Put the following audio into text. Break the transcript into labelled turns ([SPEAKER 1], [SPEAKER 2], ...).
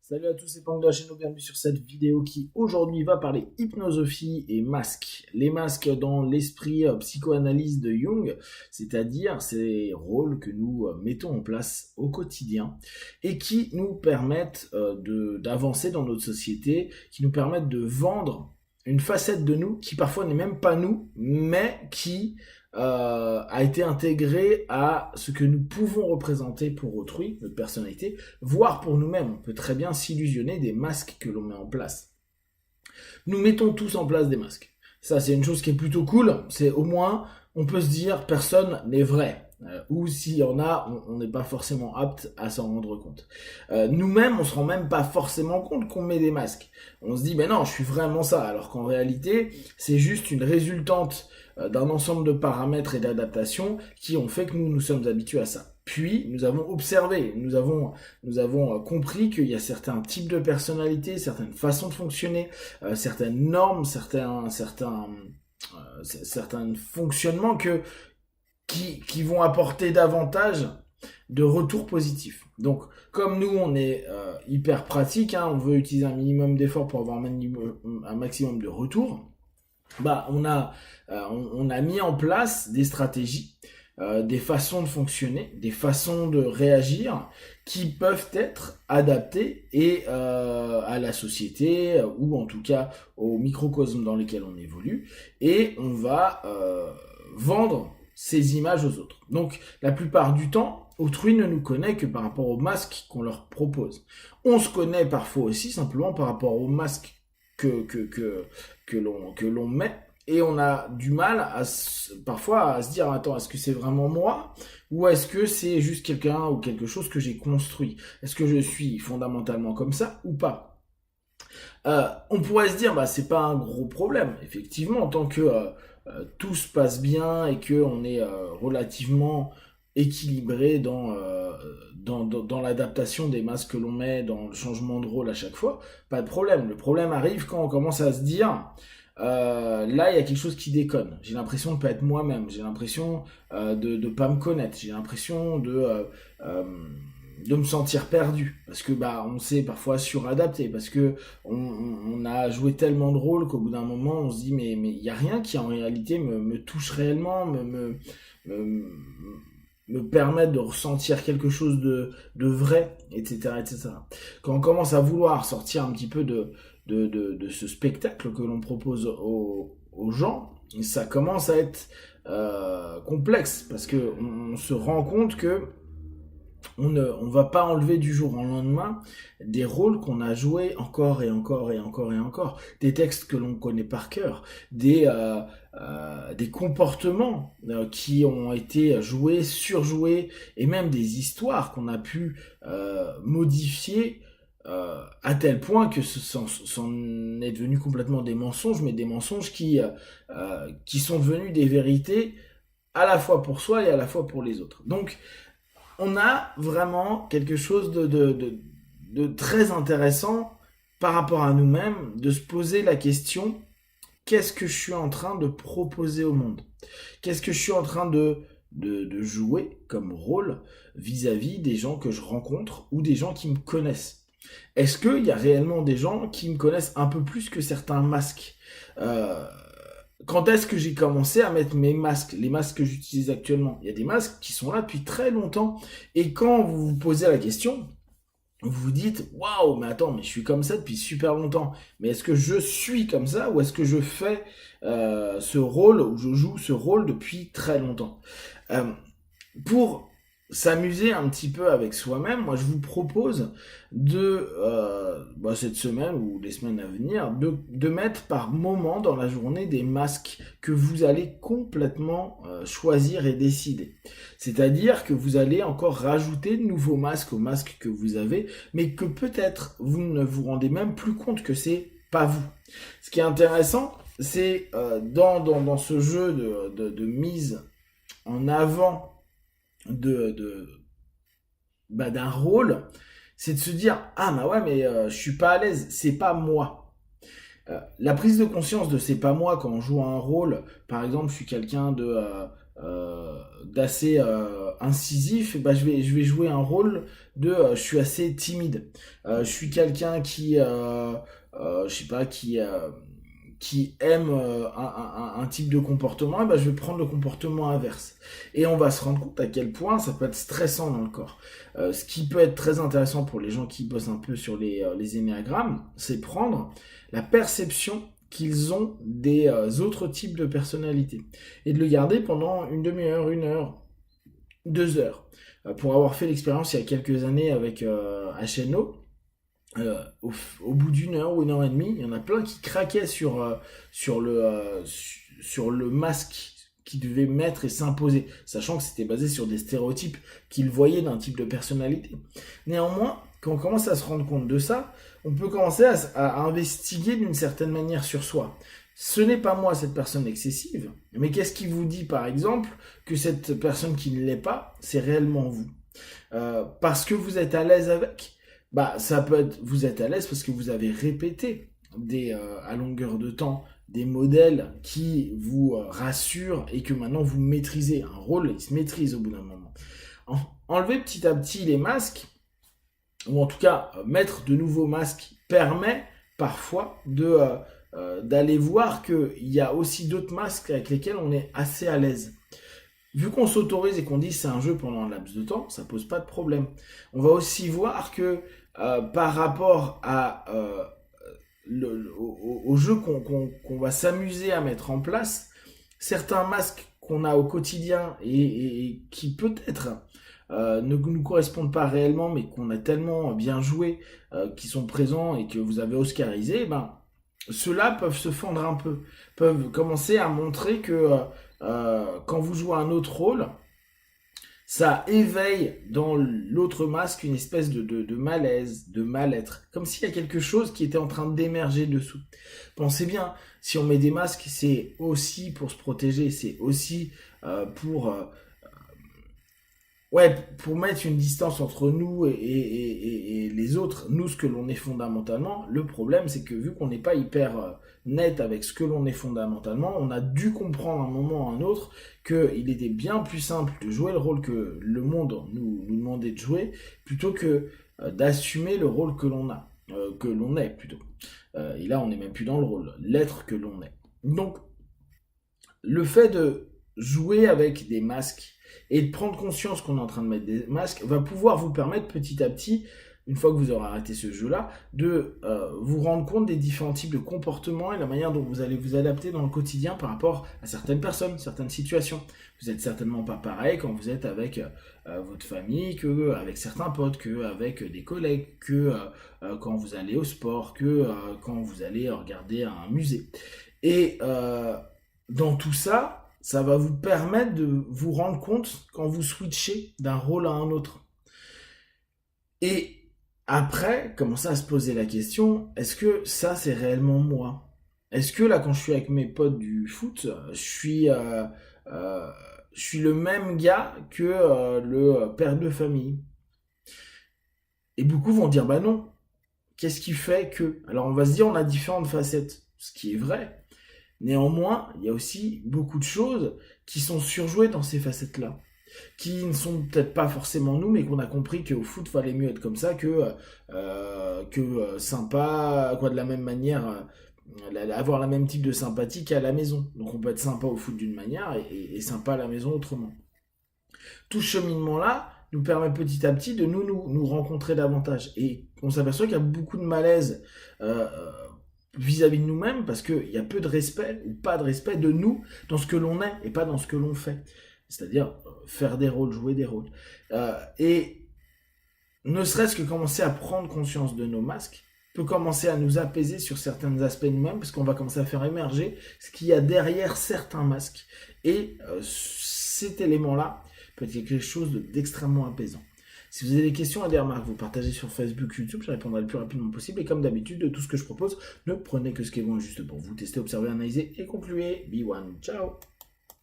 [SPEAKER 1] Salut à tous, c'est Pang de la chaîne, bienvenue sur cette vidéo qui aujourd'hui va parler hypnosophie et masques. Les masques dans l'esprit psychoanalyse de Jung, c'est-à-dire ces rôles que nous mettons en place au quotidien et qui nous permettent d'avancer dans notre société, qui nous permettent de vendre une facette de nous qui parfois n'est même pas nous, mais qui a été intégrée à ce que nous pouvons représenter pour autrui, notre personnalité, voire pour nous-mêmes. On peut très bien s'illusionner des masques que l'on met en place. Nous mettons tous en place des masques. Ça, c'est une chose qui est plutôt cool. C'est au moins, on peut se dire, personne n'est vrai. Ou s'il y en a, on n'est pas forcément apte à s'en rendre compte. Nous-mêmes, on se rend même pas forcément compte qu'on met des masques. On se dit, ben non, je suis vraiment ça. Alors qu'en réalité, c'est juste une résultante d'un ensemble de paramètres et d'adaptations qui ont fait que nous nous sommes habitués à ça. Puis, nous avons observé, nous avons compris qu'il y a certains types de personnalités, certaines façons de fonctionner, certaines normes, certains fonctionnements qui vont apporter davantage de retours positifs. Donc, comme nous, on est hyper pratique, on veut utiliser un minimum d'efforts pour avoir un maximum de retours, bah, on a mis en place des stratégies, des façons de fonctionner, des façons de réagir qui peuvent être adaptées à la société ou en tout cas au microcosme dans lequel on évolue, et on va vendre ces images aux autres. Donc la plupart du temps, autrui ne nous connaît que par rapport aux masques qu'on leur propose. On se connaît parfois aussi simplement par rapport aux masques que l'on met, et on a du mal parfois à se dire, attends, est-ce que c'est vraiment moi, ou est-ce que c'est juste quelqu'un ou quelque chose que j'ai construit? Est-ce que je suis fondamentalement comme ça ou pas? On pourrait se dire, bah c'est pas un gros problème, effectivement, tant que tout se passe bien et que on est relativement équilibré dans l'adaptation des masques que l'on met, dans le changement de rôle à chaque fois, pas de problème. Le problème arrive quand on commence à se dire, là il y a quelque chose qui déconne, j'ai l'impression de pas être moi-même, j'ai l'impression de pas me connaître, j'ai l'impression de me sentir perdu, parce que bah on s'est parfois suradapté, parce que on a joué tellement de rôles qu'au bout d'un moment on se dit mais il y a rien qui en réalité me touche réellement, me, me permettre de ressentir quelque chose de vrai, etc., etc. Quand on commence à vouloir sortir un petit peu de ce spectacle que l'on propose aux gens, ça commence à être complexe, parce que on se rend compte que on va pas enlever du jour au lendemain des rôles qu'on a joués encore et encore et encore et encore, des textes que l'on connaît par cœur, des comportements qui ont été joués, surjoués, et même des histoires qu'on a pu modifier à tel point que c'en est devenu complètement des mensonges, mais des mensonges qui sont devenus des vérités à la fois pour soi et à la fois pour les autres. Donc, on a vraiment quelque chose de très intéressant par rapport à nous-mêmes, de se poser la question, qu'est-ce que je suis en train de proposer au monde? Qu'est-ce que je suis en train de jouer comme rôle vis-à-vis des gens que je rencontre ou des gens qui me connaissent? Est-ce qu'il y a réellement des gens qui me connaissent un peu plus que certains masques? Quand est-ce que j'ai commencé à mettre mes masques, les masques que j'utilise actuellement? Il y a des masques qui sont là depuis très longtemps. Et quand vous vous posez la question, vous vous dites, waouh, mais attends, mais je suis comme ça depuis super longtemps. Mais est-ce que je suis comme ça, ou est-ce que je fais ce rôle, ou je joue ce rôle depuis très longtemps? Pour s'amuser un petit peu avec soi-même, moi je vous propose cette semaine ou les semaines à venir, de mettre par moment dans la journée des masques que vous allez complètement choisir et décider. C'est-à-dire que vous allez encore rajouter de nouveaux masques aux masques que vous avez, mais que peut-être vous ne vous rendez même plus compte que c'est pas vous. Ce qui est intéressant, c'est dans ce jeu de mise en avant d'un rôle, c'est de se dire, ah bah ouais, mais je suis pas à l'aise, c'est pas moi. La prise de conscience de c'est pas moi quand on joue un rôle, par exemple je suis quelqu'un d'assez incisif, bah, je vais jouer un rôle de je suis assez timide. Je suis quelqu'un qui, je sais pas, qui aime un type de comportement, et ben je vais prendre le comportement inverse. Et on va se rendre compte à quel point ça peut être stressant dans le corps. Ce qui peut être très intéressant pour les gens qui bossent un peu sur les énéagrammes, c'est prendre la perception qu'ils ont des autres types de personnalités et de le garder pendant une demi-heure, 1 heure, 2 heures. Pour avoir fait l'expérience il y a quelques années avec HNO, au bout d'1 heure ou 1 heure et demie, il y en a plein qui craquaient sur le masque qu'ils devaient mettre et s'imposer, sachant que c'était basé sur des stéréotypes qu'ils voyaient d'un type de personnalité. Néanmoins, quand on commence à se rendre compte de ça, on peut commencer à investiguer d'une certaine manière sur soi. Ce n'est pas moi cette personne excessive, mais qu'est-ce qui vous dit par exemple que cette personne qui ne l'est pas, c'est réellement vous? Parce que vous êtes à l'aise avec. Bah, ça peut être, vous êtes à l'aise parce que vous avez répété à longueur de temps des modèles qui vous rassurent et que maintenant vous maîtrisez. Un rôle, il se maîtrise au bout d'un moment. Enlever petit à petit les masques, ou en tout cas mettre de nouveaux masques, permet parfois d'aller voir qu'il y a aussi d'autres masques avec lesquels on est assez à l'aise. Vu qu'on s'autorise et qu'on dit c'est un jeu pendant un laps de temps, ça pose pas de problème. On va aussi voir que par rapport au jeu qu'on va s'amuser à mettre en place, certains masques qu'on a au quotidien et qui peut-être ne nous correspondent pas réellement, mais qu'on a tellement bien joué, qui sont présents et que vous avez oscarisé, ben ceux-là peuvent se fendre un peu, peuvent commencer à montrer que quand vous jouez un autre rôle, ça éveille dans l'autre masque une espèce de malaise, de mal-être, comme s'il y a quelque chose qui était en train d'émerger dessous. Pensez bien, si on met des masques, c'est aussi pour se protéger, c'est aussi pour mettre une distance entre nous et les autres, nous ce que l'on est fondamentalement. Le problème c'est que vu qu'on n'est pas hyper net avec ce que l'on est fondamentalement, on a dû comprendre à un moment ou à un autre qu'il était bien plus simple de jouer le rôle que le monde nous demandait de jouer, plutôt que d'assumer le rôle que l'on a, que l'on est plutôt. Et là on n'est même plus dans le rôle, l'être que l'on est. Donc le fait de jouer avec des masques et de prendre conscience qu'on est en train de mettre des masques va pouvoir vous permettre petit à petit, une fois que vous aurez arrêté ce jeu-là, de vous rendre compte des différents types de comportements et la manière dont vous allez vous adapter dans le quotidien par rapport à certaines personnes, certaines situations. Vous n'êtes certainement pas pareil quand vous êtes avec votre famille, qu'avec certains potes, qu'avec des collègues, quand vous allez au sport, quand vous allez regarder un musée. Et dans tout ça, ça va vous permettre de vous rendre compte quand vous switchez d'un rôle à un autre. Et après, commencer à se poser la question, est-ce que ça c'est réellement moi? Est-ce que là quand je suis avec mes potes du foot, je suis le même gars que le père de famille? Et beaucoup vont dire bah non. Qu'est-ce qui fait que? Alors on va se dire on a différentes facettes, ce qui est vrai. Néanmoins, il y a aussi beaucoup de choses qui sont surjouées dans ces facettes-là, qui ne sont peut-être pas forcément nous, mais qu'on a compris qu'au foot, fallait mieux être comme ça que sympa, quoi, de la même manière, avoir la même type de sympathie qu'à la maison. Donc on peut être sympa au foot d'une manière et sympa à la maison autrement. Tout ce cheminement-là nous permet petit à petit de nous rencontrer davantage. Et on s'aperçoit qu'il y a beaucoup de malaise vis-à-vis de nous-mêmes, parce qu'il y a peu de respect ou pas de respect de nous dans ce que l'on est et pas dans ce que l'on fait. C'est-à-dire faire des rôles, jouer des rôles. Et ne serait-ce que commencer à prendre conscience de nos masques peut commencer à nous apaiser sur certains aspects de nous-mêmes, parce qu'on va commencer à faire émerger ce qu'il y a derrière certains masques. Et cet élément-là peut être quelque chose d'extrêmement apaisant. Si vous avez des questions et des remarques, vous partagez sur Facebook, YouTube, je répondrai le plus rapidement possible. Et comme d'habitude, de tout ce que je propose, ne prenez que ce qui est bon et juste pour vous. Testez, observez, analysez et concluez. Be one. Ciao.